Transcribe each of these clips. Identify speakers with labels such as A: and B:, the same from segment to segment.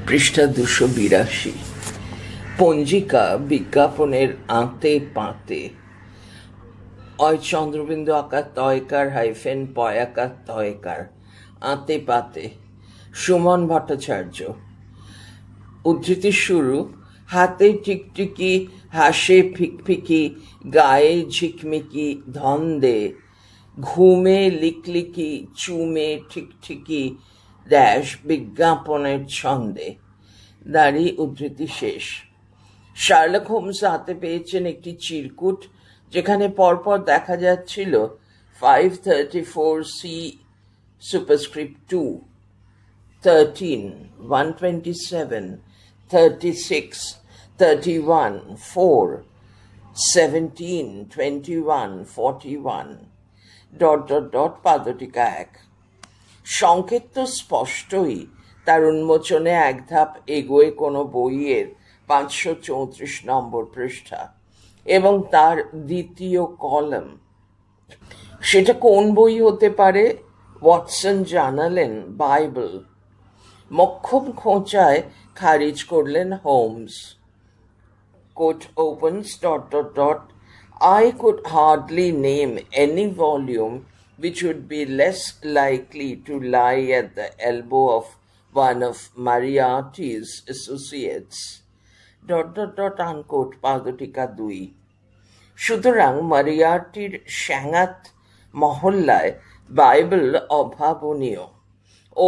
A: পৃষ্ঠা 282। পঞ্জিকা বিজ্ঞাপনের আঁতে পাঁতে। অয় চন্দ্রবিন্দু আকার তয়কার হাইফেন পয়াকার তয়কার আঁতে পাতে। সুমন ভট্টাচার্য। উদ্ধৃতি শুরু। হাতে টিকটিকি, হাসে ফিকফিকি, গায়ে ঝিকমিকি, ধন্দে, ঘুমে লিকলিকি, চুমে ঠিকঠিকি, ড্যাশ বিজ্ঞাপনের ছন্দে। দাঁড়ি উদ্ধৃতি শেষ। শার্লক হোমস হাতে পেয়েছেন একটি চিরকুট, যেখানে পরপর দেখা যাচ্ছিল 534C সুপারস্ক্রিপ্ট 2, 13, 127, 36, 31, 4, 17, 21, 41, ... পাদটিকা 1। সংকেত তো স্পষ্টই, তার উন্মোচনে এক ধাপ এগোয় কোনো বইয়ের 534 নম্বর পৃষ্ঠা এবং তার দ্বিতীয় কলাম। সেটা কোন বই হতে পারে? ওয়াটসন জানালেন বাইবেল। মক্ষম খোঁচায় খারিজ করলেন Holmes. Quote opens ... I could hardly name any volume which would be less likely to lie at the elbow of one of Moriarty's associates ... unquote পাদটিকা 2। সুতরাং মরিয়ার্টির শ্যাঙাত মহল্লায় বাইবেল অভাবনীয়।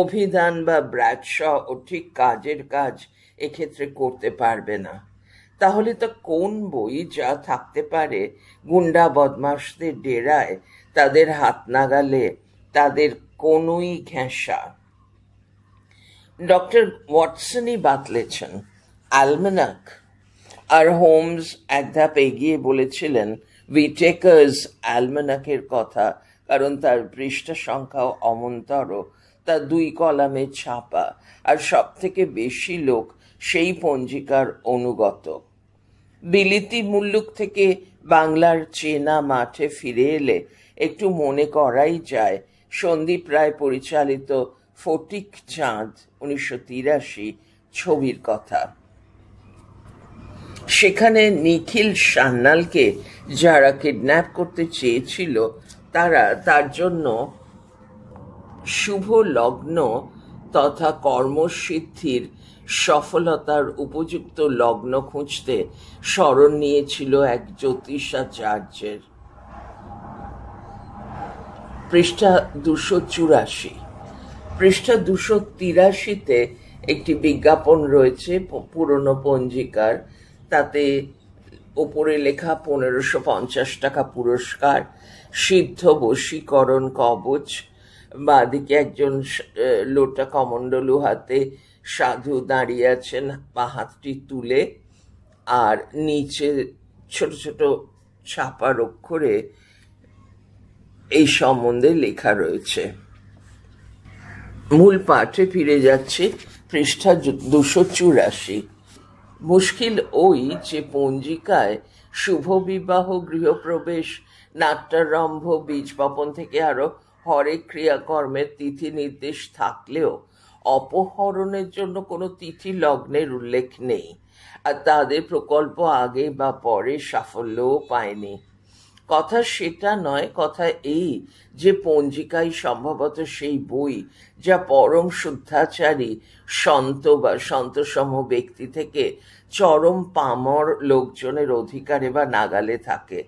A: অভিধান বা ব্র্যাডশ ও ঠিক কাজের কাজ এক্ষেত্রে করতে পারবে না। তাহলে তা কোন বই যা থাকতে পারে গুন্ডা বদমাশদের ডেরায়, তাদের হাত নাগালে, তাদের কোনই ঘেঁষা? ডক্টর ওয়াটসনই বাতলেছেন অ্যালমানাক, আর হোমস এক ধাপ এগিয়ে বলেছিলেন উইটেকার্স অ্যালমানাকের কথা, কারণ তার পৃষ্ঠা সংখ্যাও অমন্তর, তা 2 কলামে ছাপা, আর সব থেকে বেশি লোক সেই পঞ্জিকার অনুগত। বিলিতি মুল্লুক থেকে বাংলার চেনা মাঠে ফিরে এলে একটু মনে করাই যায় সন্দীপ রায় পরিচালিত ফটিক চাঁদ 1983 ছবির কথা। সেখানে নিখিল সান্যালকে যারা কিডন্যাপ করতে চেয়েছিল, তারা তার জন্য শুভ লগ্ন তথা কর্মসিদ্ধির সফলতার উপযুক্ত লগ্ন খুঁজতে শরণ নিয়েছিল এক জ্যোতিষাচার্যের। পৃষ্ঠা 284। পৃষ্ঠা 283-তে একটি বিজ্ঞাপন রয়েছে পুরনো পঞ্জিকার। তাতে ওপরে লেখা 1550 টাকা পুরস্কার, সিদ্ধ বশীকরণ কবচ। বাঁদিকে একজন লোটা কমণ্ডলু হাতে সাধু দাঁড়িয়ে আছেন, বা হাতটি তুলে, আর নিচে ছোট ছোট ছাপার অক্ষরে এই সম্বন্ধে লেখা রয়েছে। মূল পাঠে ফিরে যাচ্ছে। পৃষ্ঠা 284। মুশকিল ওই যে পঞ্জিকায় শুভ বিবাহ, গৃহপ্রবেশ, নাট্যারম্ভ, বীজ বপন থেকে আরো হরেক ক্রিয়াকর্মের তিথি নির্দেশ থাকলেও অপহরণের জন্য কোনো তিথি লগ্নের উল্লেখ নেই, আর তাদের প্রকল্প আগে বা পরে সাফল্যও পায়নি। কথা সেটা নয়, কথা এই যে পঞ্জিকাই সম্ভবত সেই বই যা পরম শুদ্ধাচারী সন্ত বা সন্তসম ব্যক্তি থেকে চরম পামর লোকজনের অধিকারে বা নাগালে থাকে।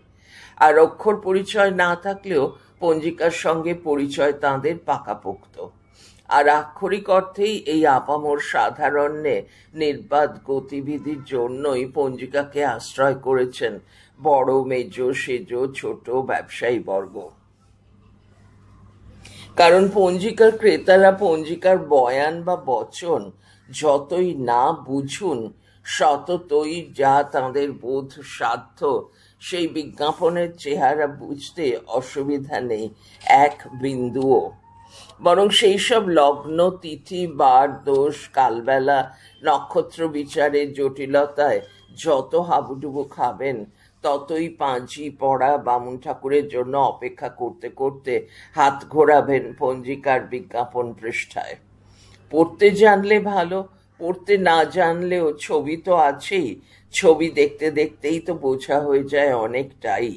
A: আর অক্ষর পরিচয় না থাকলেও পঞ্জিকার সঙ্গে পরিচয় তাঁদের পাকাপোক্ত। আর আক্ষরিক অর্থেই এই আপামর সাধারণ্যে নির্বাদ গতিবিধির জন্যই পঞ্জিকাকে আশ্রয় করেছেন বড় মেজ সেজ ছোট ব্যবসায়ী বর্গ। কারণ পঞ্জিকার ক্রেতারা পঞ্জিকার বয়ান বা বচন যতই না বুঝুন, সততই যা তাঁদের বোধ সাধ্য সেই বিজ্ঞাপনের চেহারা বুঝতে অসুবিধা নেই এক বিন্দুও। বরং সেই সব লগ্ন, তিথি, বার, দোষ, কালবেলা, নক্ষত্র বিচারের জটিলতায় যত হাবুডুবু খাবেন, ততই পাঁজি পড়া বামুন ঠাকুরের জন্য অপেক্ষা করতে করতে হাত ঘোরাবেন পঞ্জিকার বিজ্ঞাপন পৃষ্ঠায়। পড়তে জানলে ভালো, পড়তে না জানলেও ছবি তো আছেই, ছবি দেখতে দেখতেই তো বোঝা হয়ে যায় অনেকটাই।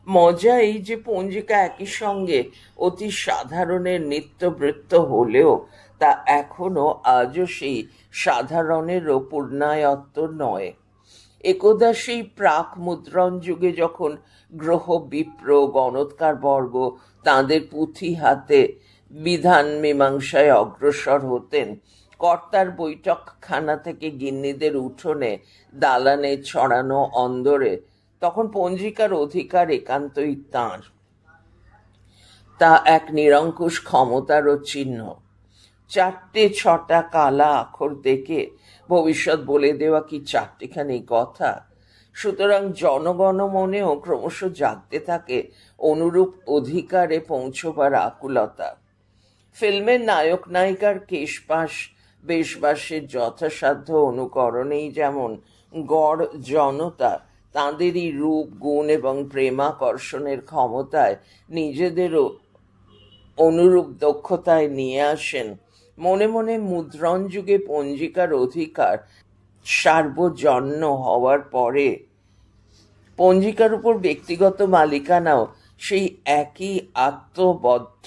A: মজা এই যে পঞ্জিকা একই সঙ্গে অতি সাধারণের নিত্যবৃত্ত হলেও তা এখনো আজও সেই সাধারণেরও পূর্ণায়ত্ত নয়। একদা সেই প্রাক মুদ্রণ যুগে যখন গ্রহ বিপ্র গণৎকার বর্গ তাঁদের পুঁথি হাতে বিধান মীমাংসায় অগ্রসর হতেন, কর্তার বৈঠকখানা থেকে গিন্নিদের উঠোনে দালানে ছড়ানো অন্দরে, তখন পঞ্জিকার অধিকার একান্তই তাঁর। তা এক নিরঙ্কুশ ক্ষমতারও চিহ্ন। 4-6টা কালা আখর দেখে ভবিষ্যৎ বলে দেওয়া কি চারটিখানি কথা? সুতরাং জনগণ মনেও ক্রমশ জাগতে থাকে অনুরূপ অধিকারে পৌঁছবার আকুলতা। ফিল্মের নায়ক নায়িকার কেশপাশ বেশবাসের যথাসাধ্য অনুকরণেই যেমন গড় জনতা তাঁদেরই রূপ গুণ এবং প্রেমাকর্ষণের ক্ষমতায় নিজেদেরও অনুরূপ দক্ষতায় নিয়ে আসেন, মনে মনে মুদ্রণ যুগে পঞ্জিকার অধিকার সার্বজন্য হওয়ার পরে পঞ্জিকার উপর ব্যক্তিগত মালিকানাও সেই একই আত্মবদ্ধ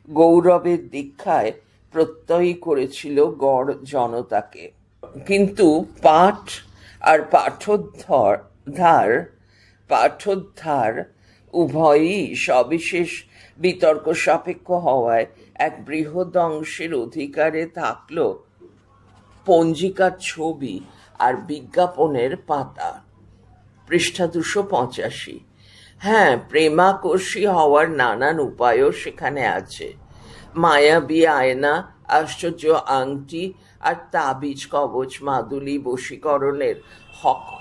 A: গৌরবের দীক্ষায় প্রত্যয়ী করেছিল গড় জনতাকে। কিন্তু পাঠ আর পাঠোদ্ধার উভয়ই সবিশেষ বিতর্ক সাপেক্ষ হওয়ায় এক বৃহৎ অংশের অধিকারে থাকল পঞ্জিকার ছবি আর বিজ্ঞাপনের পাতা। পৃষ্ঠা 285। হ্যাঁ, প্রেমাকর্ষী হওয়ার নানান উপায়ও সেখানে আছে। মায়াবী আয়না, আশ্চর্য আংটি আর তাবিজ কবচ মাদুলি বশীকরণের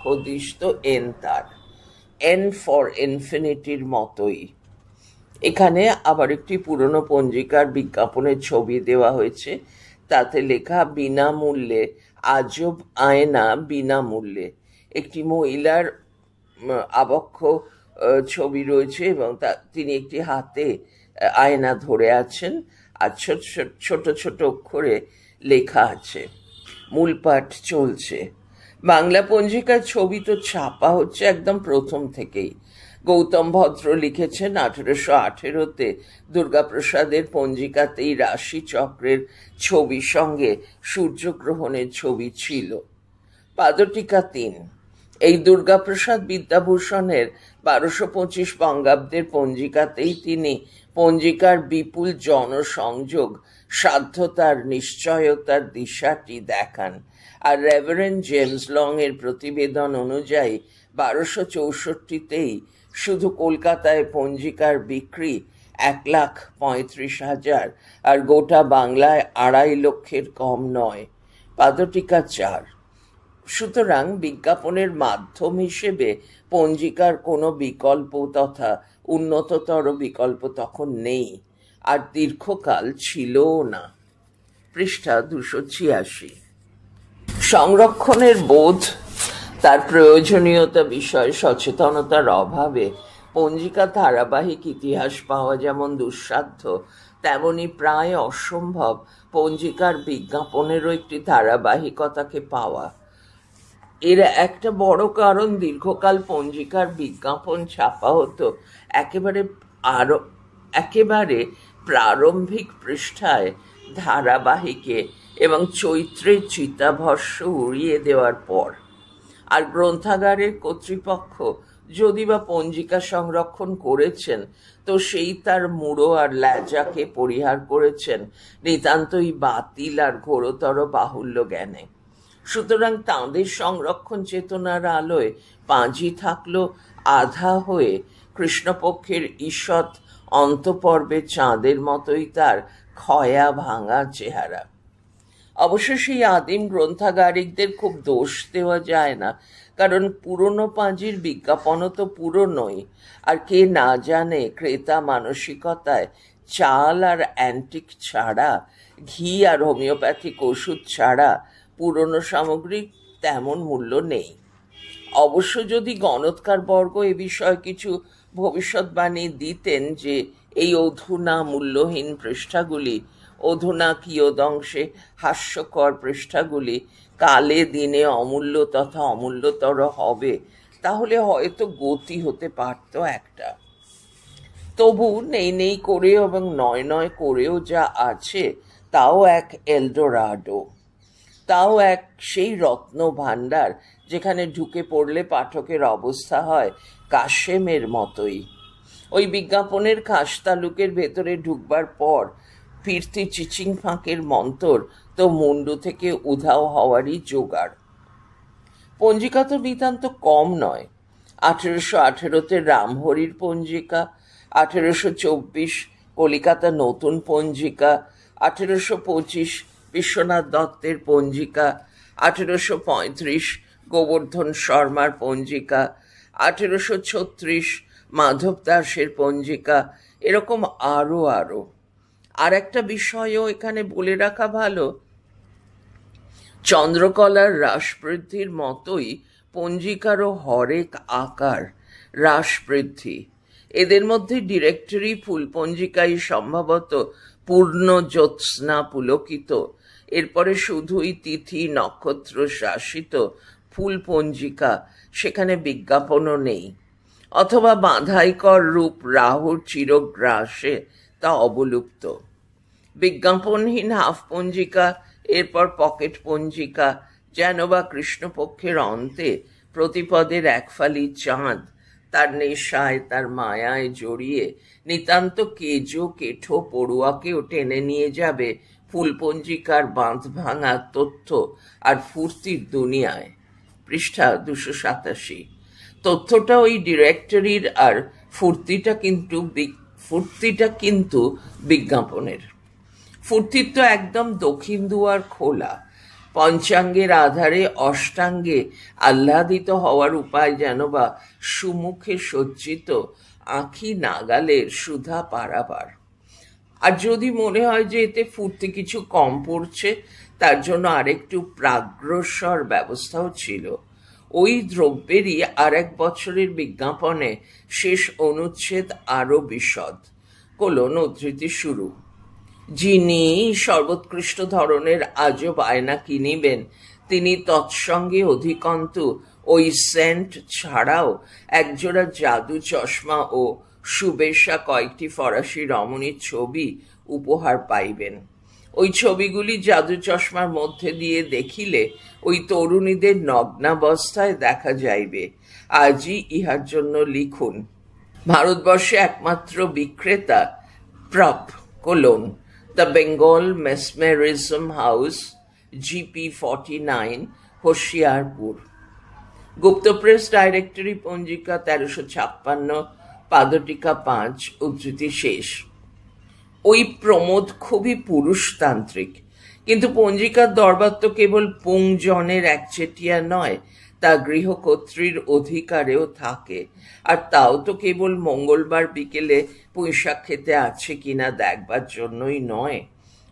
A: হদিশ তো তার এন ফর ইনফিনিটির মতোই। এখানে আবার একটি পুরনো পঞ্জিকার বিজ্ঞাপনের ছবি দেওয়া হয়েছে, তাতে লেখা বিনামূল্যে আজব আয়না বিনামূল্যে। একটি মহিলার আবক্ষ ছবি রয়েছে এবং তিনি একটি হাতে আয়না ধরে আছেন আর ছোট ছোট অক্ষরে লেখা আছে। মূল পাঠ চলছে। বাংলা পঞ্জিকার ছবি তো ছাপা হচ্ছে একদম প্রথম থেকেই। গৌতম ভদ্র লিখেছেন 1818-তে দুর্গাপ্রসাদের পঞ্জিকাতেই রাশি চক্রের ছবির সঙ্গে সূর্যগ্রহণের ছবি ছিল। পাদটিকা 3। এই দুর্গাপ্রসাদ বিদ্যাভূষণের 1225 বঙ্গাব্দের পঞ্জিকাতেই তিনি পঞ্জিকার বিপুল জনসংযোগ সাধ্যতার নিশ্চয়তার দিশাটি দেখান। আর রেভারেন্ড জেমস লং এর প্রতিবেদন অনুযায়ী 1264-তেই শুধু কলকাতায় পঞ্জিকার বিক্রি 1,35,000 আর গোটা বাংলায় 2.5 লক্ষের কম নয়। পাদটিকা 4। সুতরাং বিজ্ঞাপনের মাধ্যম হিসেবে পঞ্জিকার কোনো বিকল্প তথা উন্নততর বিকল্প তখন নেই, আর দীর্ঘকাল ছিলও না। পৃষ্ঠা 286। সংরক্ষণের বোধ, তার প্রয়োজনীয়তা বিষয়ে সচেতনতার অভাবে পঞ্জিকা ধারাবাহিক ইতিহাস পাওয়া যেমন দুঃসাধ্য, তেমনি প্রায় অসম্ভব পঞ্জিকার বিজ্ঞাপনেরও একটি ধারাবাহিকতাকে পাওয়া। এর একটা বড় কারণ, দীর্ঘকাল পঞ্জিকার বিজ্ঞাপন ছাপা হতো একেবারে প্রারম্ভিক পৃষ্ঠায় ধারাবাহিকে এবং চৈত্রের চিতাভস্য উড়িয়ে দেওয়ার পর। আর গ্রন্থাগারের কর্তৃপক্ষ যদি বা পঞ্জিকা সংরক্ষণ করেছেন, তো সেই তার মুড়ো আর ল্যাজাকে পরিহার করেছেন নিতান্তই বাতিল আর ঘোরতর বাহুল্য জ্ঞানে। সুতরাং তাঁদের সংরক্ষণ চেতনার আলোয় পাঁজি থাকল আধা হয়ে কৃষ্ণপক্ষের ঈষৎ অন্তপর্বে চাঁদের মতোই তার ক্ষয়া ভাঙা চেহারা। অবশ্য সেই আদিম গ্রন্থাগারিকদের খুব দোষ দেওয়া যায় না, কারণ পুরনো পাঁজির বিজ্ঞাপনও তো পুরনোই। আর কে না জানে ক্রেতা মানসিকতায় চাল আর অ্যান্টিক ছাড়া, ঘি আর হোমিওপ্যাথিক ওষুধ ছাড়া পুরনো সামগ্রীর তেমন মূল্য নেই। অবশ্য যদি গণৎকার বর্গ এ বিষয়ে কিছু ভবিষ্যৎবাণী দিতেন যে এই অধুনা মূল্যহীন পৃষ্ঠাগুলি অধুনা কিয়দংশে হাস্যকর পৃষ্ঠাগুলি কালে দিনে অমূল্য তথা অমূল্যতর হবে, তাহলে হয়তো গতি হতে পারত একটা। তবু নেই নেই করে এবং নয় নয় করেও যা আছে তাও এক এলডোরাডো, তাও এক সেই রত্ন ভাণ্ডার যেখানে ঢুকে পড়লে পাঠকের অবস্থা হয় কাশেমের মতোই। ওই বিজ্ঞাপনের খাসতালুকের ভেতরে ঢুকবার পর ফিরতি চিচিং ফাঁকের মন্তর তো মুন্ডু থেকে উধাও হওয়ারই জোগাড়। পঞ্জিকা তো নিতান্ত কম নয়। 1818-তে রামহরির পঞ্জিকা, 1824 কলিকাতা নতুন পঞ্জিকা, 1825 বিশ্বনাথ দত্তের পঞ্জিকা, 1835 গোবর্ধন শর্মার পঞ্জিকা, 1836 মাধব দাসের পঞ্জিকা, এরকম আরো আরো। আর একটা বিষয়ও এখানে বলে রাখা ভালো, চন্দ্রকলার রাসবৃদ্ধির মতোই পঞ্জিকারও হরেক আকার রাসবৃদ্ধি। এদের মধ্যে ডিরেক্টরি ফুল পঞ্জিকাই সম্ভবত পূর্ণ জ্যোৎস্না পুলকিত, এরপরে শুধুই তিথি নক্ষত্র শাসিত ফুল পঞ্জিকা, সেখানে বিজ্ঞাপনও নেই, অথবা বাঁধাইকর রূপ রাহুর চিরগ্রাসে তা অবলুপ্ত। বিজ্ঞাপনহীন হাফ পঞ্জিকা, এরপর পকেট পঞ্জিকা, যেন বা কৃষ্ণপক্ষের অন্তে প্রতিপদের একফালি চাঁদ তার নেশায় তার মায়ায় জড়িয়ে নিতান্ত কেজো কেঠো পড়ুয়াকেও টেনে নিয়ে যাবে ফুলপঞ্জিকার বাঁধ ভাঙা তথ্য আর ফুর্তির দুনিয়ায়। পৃষ্ঠা 287। তথ্যটা ওই ডিরেক্টরির, আর ফুর্তিটা কিন্তু বিজ্ঞাপনের। ফুর্তির তো একদম দক্ষিণ দুয়ার খোলা। পঞ্চাঙ্গের আধারে অষ্টাঙ্গে আহ্লাদিত হওয়ার উপায় যেন বা সুমুখে সজ্জিত, আঁখি নাগালের সুধা পারাবার। আর যদি মনে হয় যে এতে ফুর্তি কিছু কম পড়ছে, তার জন্য আরেকটু প্রাগ্রসর ব্যবস্থাও ছিল। ওই দ্রব্যেরই আর এক বছরের বিজ্ঞাপনে শেষ অনুচ্ছেদ আরো বিশদ। উদ্ধৃতি শুরু। যিনি সর্বোৎকৃষ্ট ধরনের আজব আয়না কিনিবেন, তিনি তৎসঙ্গে অধিকন্তু ওই সেন্ট ছাড়াও একজোড়া জাদু চশমা ও সুবেশা কয়েকটি ফরাসি রমণীর ছবি উপহার পাইবেন। ওই ছবিগুলি জাদু চশমার মধ্যে দিয়ে দেখিলে ওই তরুণীদের নগ্নাবস্থায় দেখা যাইবে। আজই ইহার জন্য লিখুন। ভারতবর্ষে একমাত্র বিক্রেতা prop the Bengal mesmerism house, GP 49, Hoshiarpur. Gupta press directory পঞ্জিকা 1356, পাদটিকা 5, উদ্ধৃতি শেষ। ওই প্রমোদ খুবই পুরুষতান্ত্রিক, কিন্তু পঞ্জিকার দরবার তো কেবল পুংজনের একচেটিয়া নয়, তা গৃহকর্ত্রীর অধিকারেও থাকে, আর তাও তো কেবল মঙ্গলবার বিকেলে পুঁইশাক খেতে আছে কিনা দেখবার জন্যই নয়।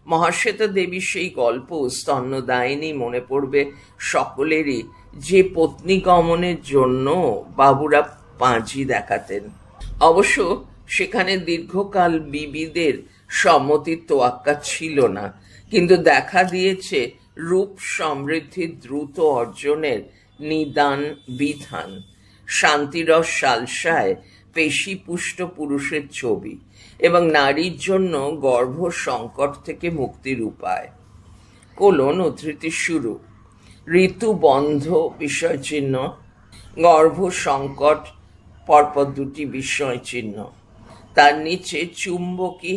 A: মহাশ্বেতা দেবীর সেই গল্প স্তন্যদায়িনী মনে পড়বে সকলেরই, যে পত্নী গমনের জন্য বাবুরা পাঁজি দেখাতেন। অবশ্য সেখানে দীর্ঘকাল বিবিদের সম্মতির তোয়াক্কা ছিল না, কিন্তু দেখা দিয়েছে রূপ সমৃদ্ধির দ্রুত অর্জনের নিদান বিধান। শান্তিরস সালসায় পেশিপুষ্ট পুরুষের ছবি এবং নারীর জন্য গর্ভ সংকট থেকে মুক্তির উপায়। উদ্ধৃতি শুরু। ঋতু বন্ধ বিষয় চিহ্ন, গর্ভ সংকট পরপর দুটি বিষয় চিহ্ন, তার নিচে চুম্বকী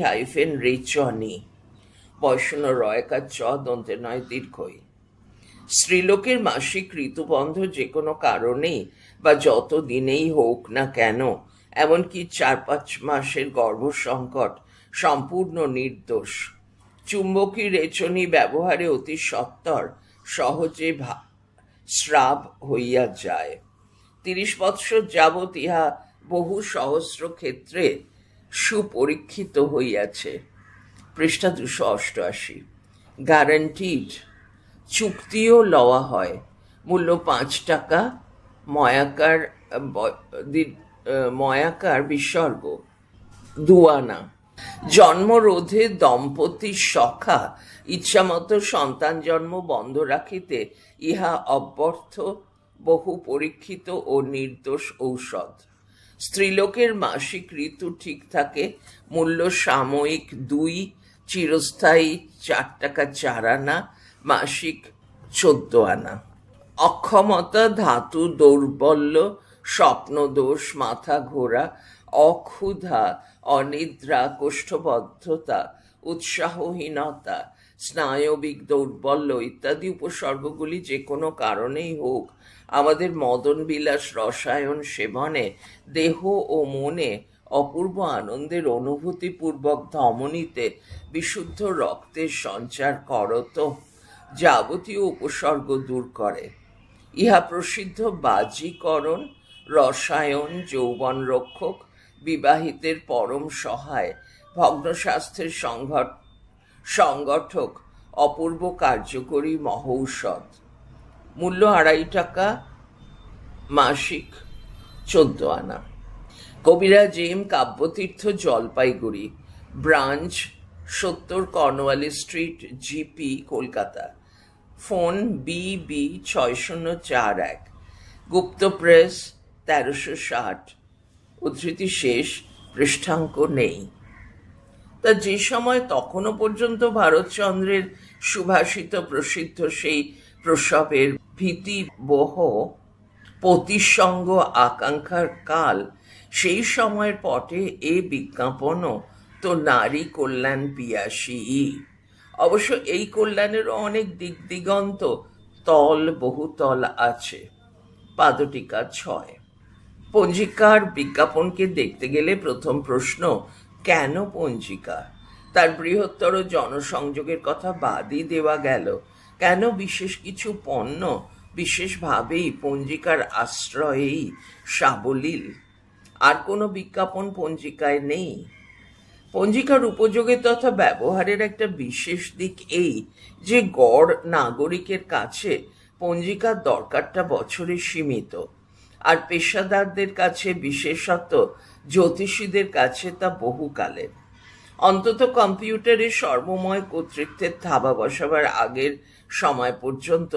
A: রেচনি, বৈষ্ণ রয়কার চ দন্তে নয় দীর্ঘই। স্ত্রীলোকের মাসিক ঋতুবন্ধ যে কোনো কারণেই বা যত দিনেই হোক না কেন, এমনকি 4-5 মাসের গর্ভসংকট সম্পূর্ণ নির্দোষ। চুম্বকী রেচনী ব্যবহারে অতি সত্বর সহজে স্রাব হইয়া যায়। 30 বৎসর যাবৎ ইহা বহু সহস্র ক্ষেত্রে সুপরীক্ষিত হইয়াছে। পৃষ্ঠা 288। গ্যারান্টিড, চুক্তিও লওয়া হয়। মূল্য 5 টাকা, ময়াকার বিসর্গ 2 আনা। জন্মরোধে দম্পতি সখা ইচ্ছামতো সন্তান জন্ম বন্ধ রাখিতে ইহা অব্যর্থ বহু পরীক্ষিত ও নির্দোষ ঔষধ। স্ত্রীলোকের মাসিক ঋতু ঠিক থাকে, মূল্য সাময়িক 2, চিরস্থায়ী 4 টাকা 4 আনা, মাসিক 14 আনা। অক্ষমতা, ধাতু দৌর্বল্য, স্বপ্নদোষ, মাথা ঘোরা, অক্ষুধা, অনিদ্রা, কোষ্ঠবদ্ধতা, উৎসাহহীনতা, স্নায়বিক দৌর্বল্য ইত্যাদি উপসর্গগুলি যে কোনো কারণেই হোক আমাদের মদন বিলাস রসায়ন সেবনে দেহ ও মনে অপূর্ব আনন্দের অনুভূতিপূর্বক ধমনীতে বিশুদ্ধ রক্তের সঞ্চার করত, যাবতীয় উপসর্গ দূর করে। ইহা প্রসিদ্ধ বাজিকরণ, রসায়ন, যৌবন রক্ষক, বিবাহিতের পরম সহায়, ভগ্ন স্বাস্থ্যের সংগঠক, অপূর্ব কার্যকরী মহৌষধ। মূল্য 2.5 টাকা, মাসিক 14 আনা। কবিরাজ এম কাব্যতীর্থ, Jalpaiguri, branch 70 Cornwallis street, GP, Kolkata. Phone BB 6041, Gupta press 1360। উদ্ধৃতি শেষ, পৃষ্ঠাঙ্ক নেই। তা যে সময় তখনও পর্যন্ত ভারতচন্দ্রের সুভাষিত প্রসিদ্ধ সেই প্রসবের ভীতিবহ পতিসঙ্গ আকাঙ্ক্ষার কাল, সেই সময়ের পটে এ বিজ্ঞাপনও তো নারী কল্যাণ পিয়াসী। অবশ্য এই কল্যাণেরও অনেক দিক দিগন্ত বহুতল আছে। পাদটিকা 6। পঞ্জিকার বিজ্ঞাপনকে দেখতে গেলে প্রথম প্রশ্ন, কেন পঞ্জিকা? তার বৃহত্তর জনসংযোগের কথা বাদই দেওয়া গেল, কেন বিশেষ কিছু পণ্য বিশেষভাবেই পঞ্জিকার আশ্রয়েই সাবলীল? আর কোনো বিজ্ঞাপন পঞ্জিকায় নেই। পঞ্জিকার উপযোগে তথা ব্যবহারের একটা বিশেষ দিক এই যে গড় নাগরিকের কাছে পঞ্জিকার দরকারটা বছরে সীমিত, আর পেশাদারদের কাছে, বিশেষত জ্যোতিষীদের কাছে তা বহুকালের। অন্তত কম্পিউটারের সর্বময় কর্তৃত্বের থাবা বসাবার আগের সময় পর্যন্ত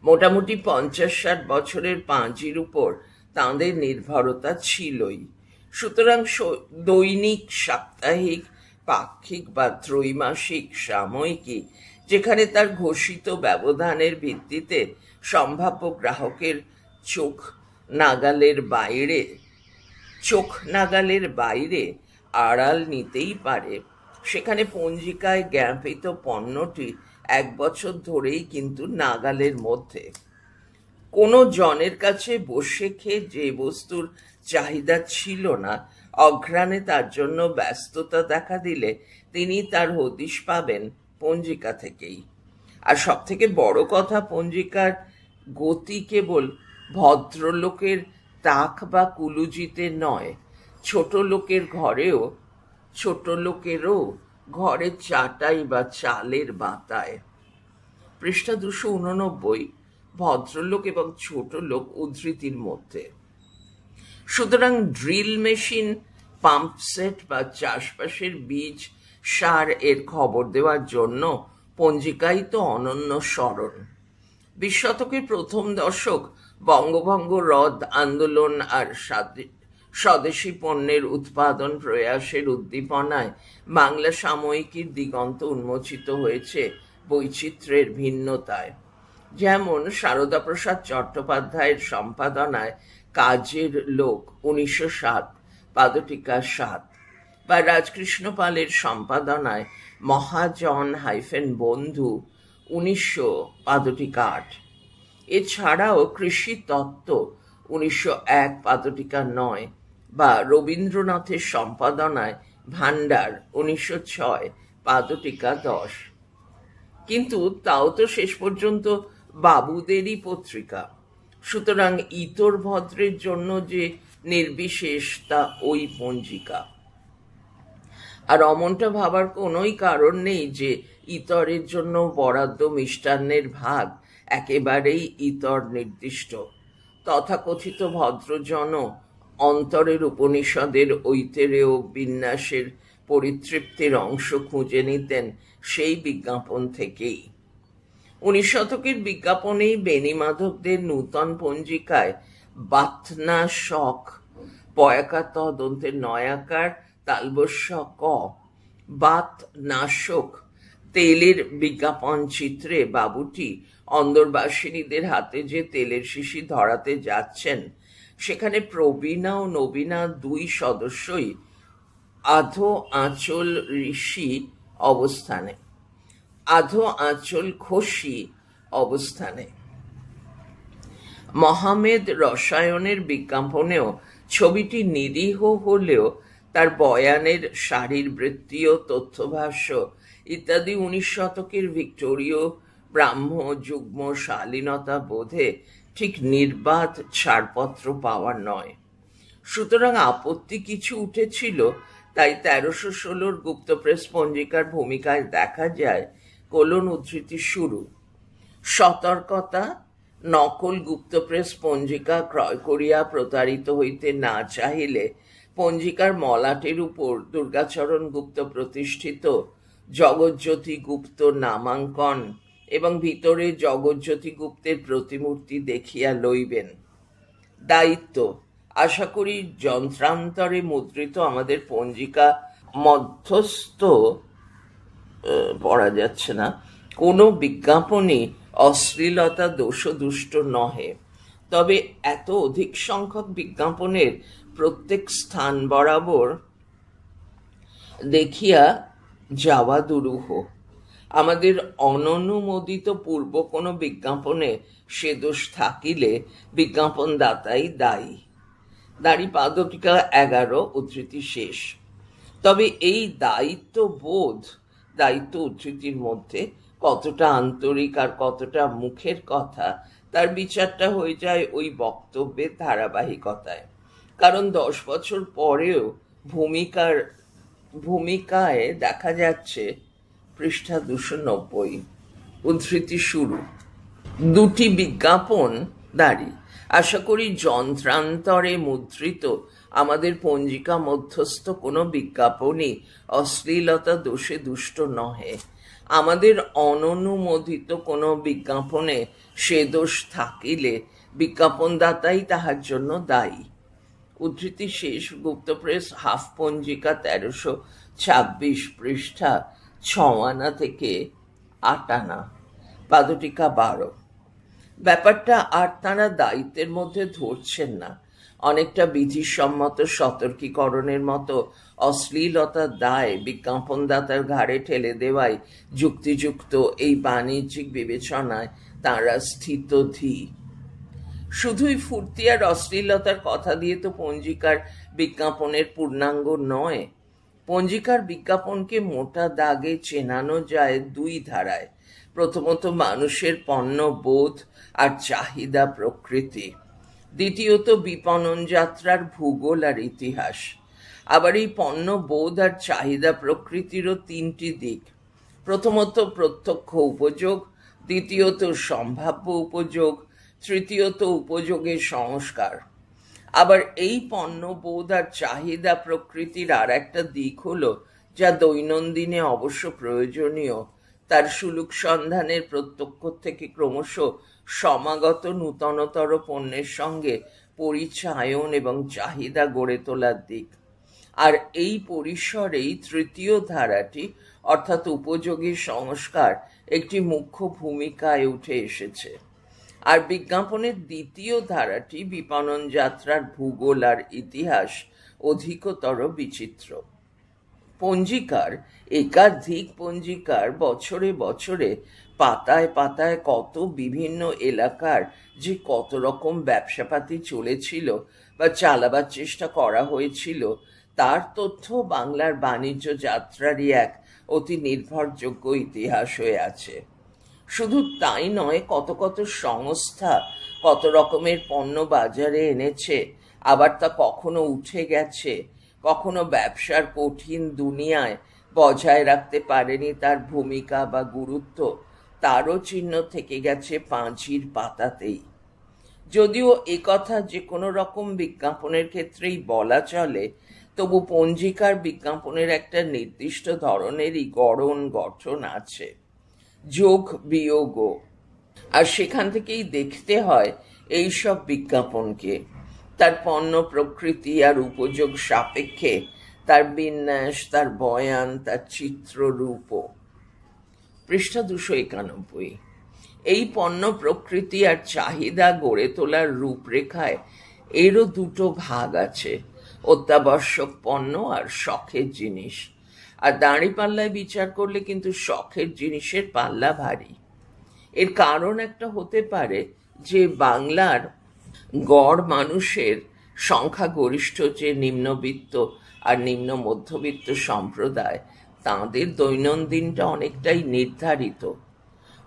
A: মোটামুটি 50-60 বছরের পাঁজির উপর তাঁদের নির্ভরতা ছিলই। সুতরাং দৈনিক, সাপ্তাহিক, পাক্ষিক বা ত্রৈমাসিক সাময়িকী, যেখানে তার ঘোষিত ব্যবধানের ভিত্তিতে সম্ভাব্য গ্রাহকের চোখ নাগালের বাইরে আড়াল নিতেই পারে, সেখানে পঞ্জিকায় জ্ঞাপিত পণ্যটি 1 বছর ধরেই কিন্তু নাগালের মধ্যে। কোনো জনের কাছে বসে খেয়ে যে বস্তুর চাহিদা ছিল না, অঘ্রাণে তার জন্য ব্যস্ততা দেখা দিলে তিনি তার হদিশ পাবেন পঞ্জিকা থেকেই। আর সব থেকে বড় কথা, পঞ্জিকার গতি কেবল ভদ্রলোকের তাক বা কুলুজিতে নয়, ছোট লোকেরও ঘরে চাটাই বা চালের বাতায়। পৃষ্ঠা 289, ভদ্রলোক এবং ছোট লোক উদ্ধৃতির মধ্যে। সুতরাং ড্রিল মেশিন, পাম্প সেট বা চাষবাসের বীজ, সার এর খবর দেওয়ার জন্য পঞ্জিকাই তো অনন্য স্মরণ। 20 শতকের প্রথম দশক বঙ্গভঙ্গ রদ আন্দোলন আর স্বদেশী পণ্যের উৎপাদন প্রয়াসের উদ্দীপনায় বাংলা সাময়িকীর দিগন্ত উন্মোচিত হয়েছে বৈচিত্র্যের ভিন্নতায়। যেমন সারদা প্রসাদ চট্টোপাধ্যায়ের সম্পাদনায় কাজের লোক 1907, পাদটিকা 7, বা রাজকৃষ্ণ পালের সম্পাদনায় মহাজন-বন্ধু 1900, পাদটিকা 8। এছাড়াও কৃষি তত্ত্ব 1901, পাদটিকা 9, বা রবীন্দ্রনাথের সম্পাদনায় ভান্ডার 1906, পাদটিকা 10। কিন্তু তাও তো শেষ পর্যন্ত বাবুদেরই পত্রিকা। সুতরাং ইতর ভদ্রের জন্য যে নির্বিশেষ তা ওই পঞ্জিকা। আর অমনটা ভাবার কোনোই কারণ নেই যে ইতরের জন্য বরাদ্দ মিষ্টান্নের ভাগ একেবারেই ইতর নির্দিষ্ট। তথাকথিত ভদ্রজন অন্তরের উপনিষদের ঐতেরেয় বিন্যাসের পরিতৃপ্তির অংশ খুঁজে নিতেন সেই বিজ্ঞাপন থেকেই। 19 শতকের বিজ্ঞাপনেই বেণী মাধবদের নূতন পঞ্জিকায় বাতনা শখ পয়াকা ত দন্তের নয়াকার তালবস্য ক বাত নাশক তেলের বিজ্ঞাপন চিত্রে বাবুটি অন্দরবাসিনীদের হাতে যে তেলের শিশি ধরাতে যাচ্ছেন, সেখানে প্রবীণা ও নবীনা দুই সদস্যই আধো আঁচল ঋষি অবস্থানে, আধো আঁচল খসি অবস্থানে। মহামেদ রসায়নের বিজ্ঞাপনেও ছবিটি নিরীহ হলেও তার বয়ানের শারীরবৃত্তীয় তথ্যভাষ্য ইত্যাদি 19 শতকের ভিক্টোরীয় ব্রাহ্ম যুগ্ম শালীনতা বোধে ঠিক নির্বাত ছাড়পত্র পাওয়ার নয়। সুতরাং আপত্তি কিছু উঠেছিল, তাই 1316 গুপ্তপ্রেস পঞ্জিকার ভূমিকায় দেখা যায় উদ্ধৃতি শুরু: সতর্কতা, নকল গুপ্তপ্রেস পঞ্জিকা ক্রয় করিয়া প্রতারিত হইতে না চাহিলে পঞ্জিকার মলাটের উপর দুর্গাচরণ গুপ্ত প্রতিষ্ঠিত জগজ্যোতি গুপ্ত নামাঙ্কন এবং ভিতরে জগজ্যোতি গুপ্তের প্রতিমূর্তি দেখিয়া লইবেন। দায়িত্ব: আশা করি যন্ত্রান্তরে মুদ্রিত আমাদের পঞ্জিকা মধ্যস্থ পড়া যাচ্ছে না কোনো বিজ্ঞাপনই অশ্লীলতা দোষদুষ্ট নহে, তবে এত অধিক সংখ্যক বিজ্ঞাপনের প্রত্যেক স্থান বরাবর দেখিয়া যাওয়া দুরূহ। আমাদের অননুমোদিত পূর্ব কোনো বিজ্ঞাপনে সে দোষ থাকিলে বিজ্ঞাপন দাতাই দায়ী। দাড়ি পাদটিকা 11 উদ্ধৃতি শেষ। তবে এই দায়িত্ব বোধ, দায়িত্ব উদ্ধৃতির মধ্যে কতটা আন্তরিক আর কতটা মুখের কথা, তার বিচারটা হয়ে যায় ওই বক্তব্যের ধারাবাহিকতায়। কারণ 10 বছর পরেও ভূমিকায় দেখা যাচ্ছে পৃষ্ঠা 290 উদ্ধৃতি শুরু: দুটি বিজ্ঞাপন দাঁড়ি। আশা করি যন্ত্রান্তরে মুদ্রিত আমাদের পঞ্জিকা মধ্যস্থ কোনো বিজ্ঞাপনই অশ্লীলতা দোষে দুষ্ট নহে। আমাদের অননুমোদিত কোনো বিজ্ঞাপনে সে দোষ থাকিলে বিজ্ঞাপনদাতাই তাহার জন্য দায়ী। উদ্ধৃতি শেষ। গুপ্তপ্রেস হাফ পঞ্জিকা 1326 পৃষ্ঠা 6 আনা থেকে 8 আনা, পাদটিকা 12। ব্যাপারটা আর তাঁরা দায়িত্বের মধ্যে ধরছেন না। অনেকটা বিধিসম্মত সতর্কীকরণের মতো অশ্লীলতার দায় বিজ্ঞাপনদাতার ঘাড়ে ঠেলে দেওয়াই যুক্তিযুক্ত এই বাণিজ্যিক বিবেচনায় তাঁরা স্থিতধী। শুধুই ফুর্তি আর অশ্লীলতার কথা দিয়ে তো পঞ্জিকার বিজ্ঞাপনের পূর্ণাঙ্গ নয়। পঞ্জিকার বিজ্ঞাপনকে মোটা দাগে চেনানো যায় দুই ধারায়। প্রথমত মানুষের পণ্য বোধ আর চাহিদা প্রকৃতি, দ্বিতীয়ত বিপণন যাত্রার ভূগোল আর ইতিহাস। আবার এই পণ্য বোধ আর চাহিদা প্রকৃতিরও 3টি দিক: প্রথমত প্রত্যক্ষ উপযোগ, দ্বিতীয়ত সম্ভাব্য উপযোগ, তৃতীয়ত উপযোগের সংস্কার। আবার এই পণ্য বোধ আর চাহিদা প্রকৃতির আর একটা দিক হলো, যা দৈনন্দিনে অবশ্য প্রয়োজনীয়, তার সুলুক সন্ধানের প্রত্যক্ষ থেকে ক্রমশ সমাগত নূতনতর পণ্যের সঙ্গে পরিচায়ন এবং চাহিদা গড়ে তোলার দিক। আর এই পরিসরেই তৃতীয় ধারাটি অর্থাৎ উপযোগী সংস্কার একটি মুখ্য ভূমিকায় উঠে এসেছে। আর বিজ্ঞাপনের দ্বিতীয় ধারাটি বিপণন যাত্রার ভূগোল আর ইতিহাস অধিকতর বিচিত্র। পঞ্জিকার একাধিক পঞ্জিকার বছরে বছরে পাতায় পাতায় কত বিভিন্ন এলাকার যে কত রকম ব্যবসাপাতি চলেছিল বা চালাবার চেষ্টা করা হয়েছিল, তার তথ্য বাংলার বাণিজ্য যাত্রারই এক অতি নির্ভরযোগ্য ইতিহাস হয়ে আছে। শুধু তাই নয়, কত কত সংস্থা কত রকমের পণ্য বাজারে এনেছে, আবার তা কখনো উঠে গেছে, কখনো ব্যবসার কঠিন দুনিয়ায় বজায় রাখতে পারেনি তার ভূমিকা বা গুরুত্ব, তারও চিহ্ন থেকে গেছে পাঁজির পাতাতেই। যদিও একথা যে কোনো রকম বিজ্ঞাপনের ক্ষেত্রেই বলা চলে, তবু পঞ্জিকার বিজ্ঞাপনের একটা নির্দিষ্ট ধরনেরই গঠন আছে, যোগ বিয়োগও। আর সেখান থেকেই দেখতে হয় এইসব বিজ্ঞাপনকে, তার পণ্য প্রকৃতি আর উপযোগ সাপেক্ষে তার বিন্যাস, তার বয়ান, তার চিত্ররূপও। পৃষ্ঠা 291। এই পণ্য প্রকৃতি আর চাহিদা গড়ে তোলার রূপরেখায় এরও দুটো ভাগ আছে, অত্যাবশ্যক পণ্য আর শখের জিনিস। আর দাঁড়িপাল্লায় বিচার করলে কিন্তু শখের জিনিসের পাল্লা ভারী। এর কারণ একটা হতে পারে যে বাংলার গড় মানুষের সংখ্যাগরিষ্ঠ যে নিম্নবিত্ত আর নিম্ন মধ্যবিত্ত সম্প্রদায়, তাঁদের দৈনন্দিনটা অনেকটাই নির্ধারিত।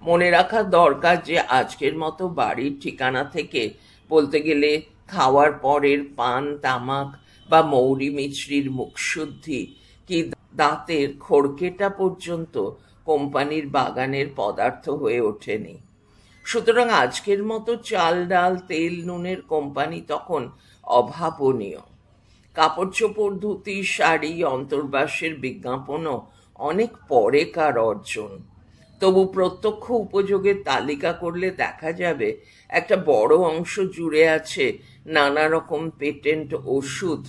A: মনে রাখা দরকার যে আজকের মতো বাড়ির ঠিকানা থেকে বলতে গেলে খাওয়ার পরের পান, তামাক বা মৌরি মিছরির মুখশুদ্ধি কি দাঁতের খড়কেটা পর্যন্ত কোম্পানির বাগানের পদার্থ হয়ে ওঠেনি। সুতরাং আজকের মতো চাল, ডাল, তেল, নুনের কোম্পানি তখন অভাবনীয়। কাপড় চোপড়, ধুতি, শাড়ি, অন্তর্বাসের বিজ্ঞাপনও অনেক পরেকার অর্জন। তবু প্রত্যক্ষ উপযোগের তালিকা করলে দেখা যাবে একটা বড় অংশ জুড়ে আছে নানা রকম পেটেন্ট ওষুধ,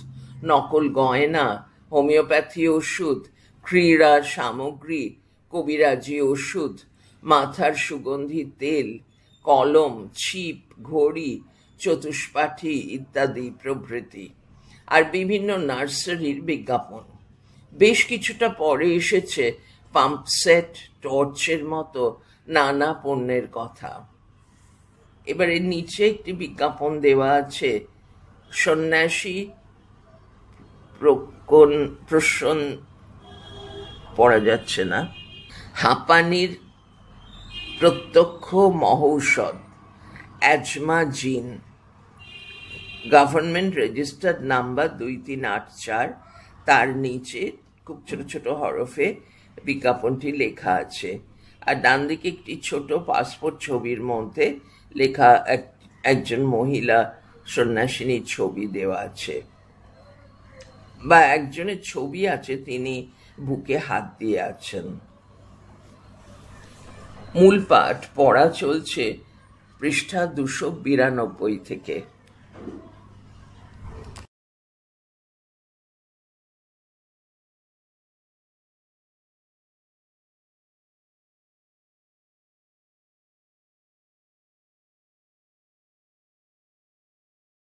A: নকল গয়না, হোমিওপ্যাথি ওষুধ, ক্রীড়া সামগ্রী, কবিরাজি ওষুধ, মাথার সুগন্ধি তেল, কলম, ছিপ, ঘড়ি, চতুষ্পাঠী ইত্যাদি প্রভৃতি। আর বিভিন্ন নার্সারির বিজ্ঞাপন। বেশ কিছুটা পরে এসেছে পাম্প সেট, টর্চের মতো নানা পণ্যের কথা। এবারে নিচে একটি বিজ্ঞাপন দেওয়া আছে, সন্ন্যাসী পড়া যাচ্ছে না, হাঁপানির প্রত্যক্ষ মহৌষধ, অ্যাজমা জিন, গভর্নমেন্ট রেজিস্টার্ড নাম্বার 2384। তার নিচে খুব ছোট ছোট হরফে বিজ্ঞাপনটি লেখা আছে। আর ডান দিকে একটি ছোট পাসপোর্ট ছবির মধ্যে লেখা একজন মহিলা সন্ন্যাসিনীর ছবি দেওয়া আছে, বা একজনের ছবি আছে, তিনি বুকে হাত দিয়ে আছেন। মূল পাঠ পড়া চলছে পৃষ্ঠা 292 থেকে।